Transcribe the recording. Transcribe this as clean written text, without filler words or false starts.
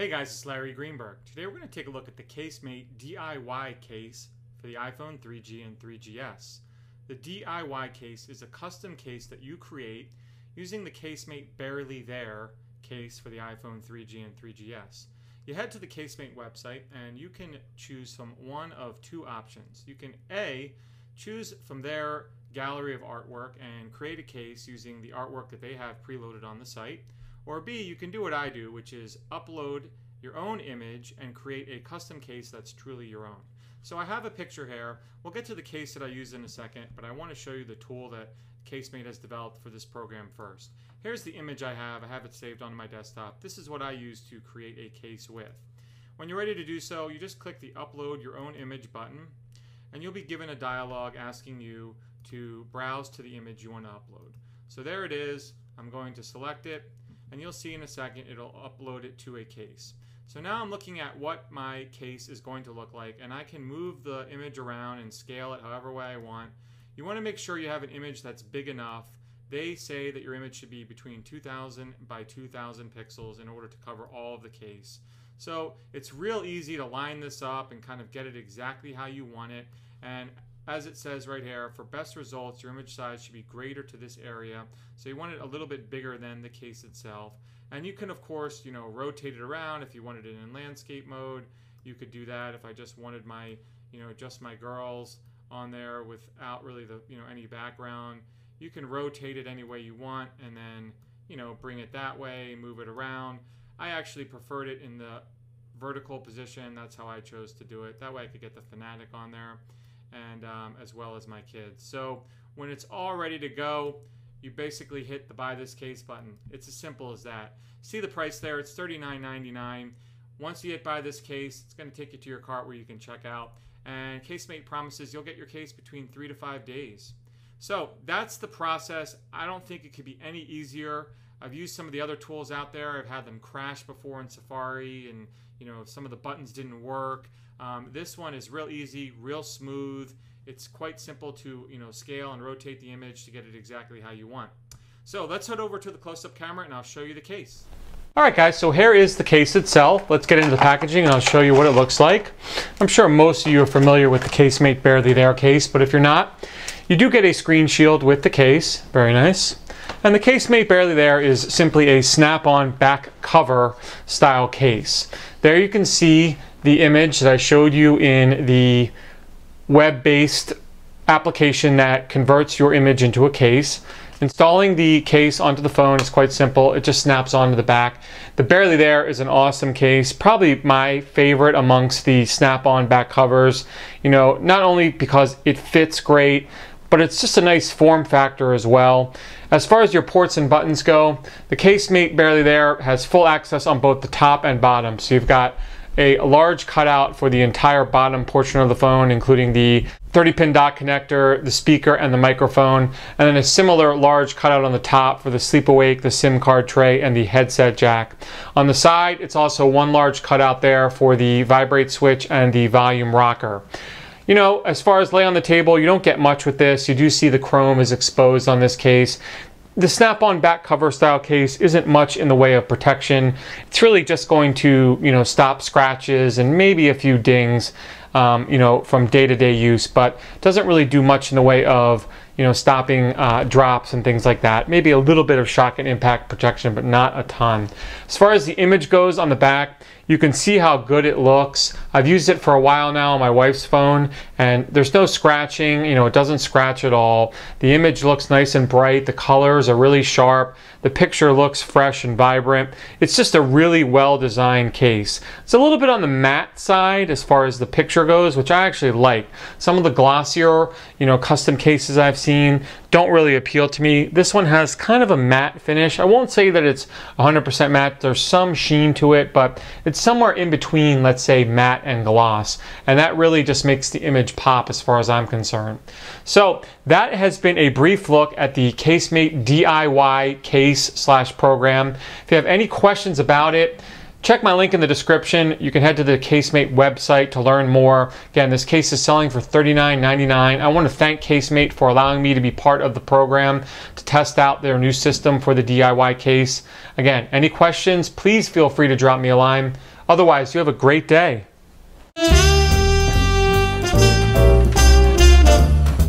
Hey guys, it's Larry Greenberg. Today we're going to take a look at the CaseMate DIY case for the iPhone 3G and 3GS. The DIY case is a custom case that you create using the CaseMate Barely There case for the iPhone 3G and 3GS. You head to the CaseMate website and you can choose from one of two options. You can A, choose from their gallery of artwork and create a case using the artwork that they have preloaded on the site. Or B, you can do what I do, which is upload your own image and create a custom case that's truly your own. So I have a picture here. We'll get to the case that I use in a second, but I want to show you the tool that CaseMate has developed for this program first. Here's the image I have it saved on my desktop. This is what I use to create a case with. When you're ready to do so, you just click the Upload Your Own Image button, and you'll be given a dialog asking you to browse to the image you want to upload. So there it is. I'm going to select it, and you'll see in a second it'll upload it to a case. So now I'm looking at what my case is going to look like, and I can move the image around and scale it however way I want. You want to make sure you have an image that's big enough. They say that your image should be between 2000 by 2000 pixels in order to cover all of the case. So it's real easy to line this up and kind of get it exactly how you want it. And as it says right here, for best results, your image size should be greater to this area. So you want it a little bit bigger than the case itself. And you can, of course, rotate it around. If you wanted it in landscape mode, you could do that. If I just wanted my, just my girls on there without really the, any background, you can rotate it any way you want and then, bring it that way, move it around. I actually preferred it in the vertical position. That's how I chose to do it. That way I could get the fanatic on there, and as well as my kids. So when it's all ready to go, you basically hit the Buy This Case button. It's as simple as that. See the price there? It's $39.99. Once you hit Buy This Case, it's going to take you to your cart where you can check out. And CaseMate promises you'll get your case between 3 to 5 days. So that's the process. I don't think it could be any easier. I've used some of the other tools out there. I've had them crash before in Safari, and some of the buttons didn't work. This one is real easy, real smooth. It's quite simple to scale and rotate the image to get it exactly how you want. So let's head over to the close-up camera and I'll show you the case. Alright guys, so here is the case itself. Let's get into the packaging and I'll show you what it looks like. I'm sure most of you are familiar with the CaseMate Barely There case, but if you're not, you do get a screen shield with the case. Very nice. And the CaseMate Barely There is simply a snap-on back cover style case. There you can see the image that I showed you in the web-based application that converts your image into a case. Installing the case onto the phone is quite simple. It just snaps onto the back. The Barely There is an awesome case, probably my favorite amongst the snap-on back covers. Not only because it fits great, but it's just a nice form factor as well. As far as your ports and buttons go, the CaseMate Barely There has full access on both the top and bottom. So you've got a large cutout for the entire bottom portion of the phone, including the 30-pin dock connector, the speaker, and the microphone, and then a similar large cutout on the top for the sleep awake, the SIM card tray, and the headset jack. On the side, it's also one large cutout there for the vibrate switch and the volume rocker. As far as lay on the table, you don't get much with this. You do see the chrome is exposed on this case. The snap-on back cover style case isn't much in the way of protection. It's really just going to, stop scratches and maybe a few dings, from day-to-day use, but doesn't really do much in the way of, stopping drops and things like that. Maybe a little bit of shock and impact protection, but not a ton. As far as the image goes on the back, you can see how good it looks. I've used it for a while now on my wife's phone, and there's no scratching. It doesn't scratch at all. The image looks nice and bright. The colors are really sharp. The picture looks fresh and vibrant. It's just a really well-designed case. It's a little bit on the matte side as far as the picture goes, which I actually like. Some of the glossier, custom cases I've seen don't really appeal to me. This one has kind of a matte finish. I won't say that it's 100% matte. There's some sheen to it, but it's somewhere in between, let's say, matte and gloss. And that really just makes the image pop as far as I'm concerned. So that has been a brief look at the CaseMate DIY case/program. If you have any questions about it, Check my link in the description. You can head to the Casemate website to learn more. Again, this case is selling for $39.99. I want to thank Casemate for allowing me to be part of the program to test out their new system for the DIY case. Again, any questions, please feel free to drop me a line. Otherwise, you have a great day.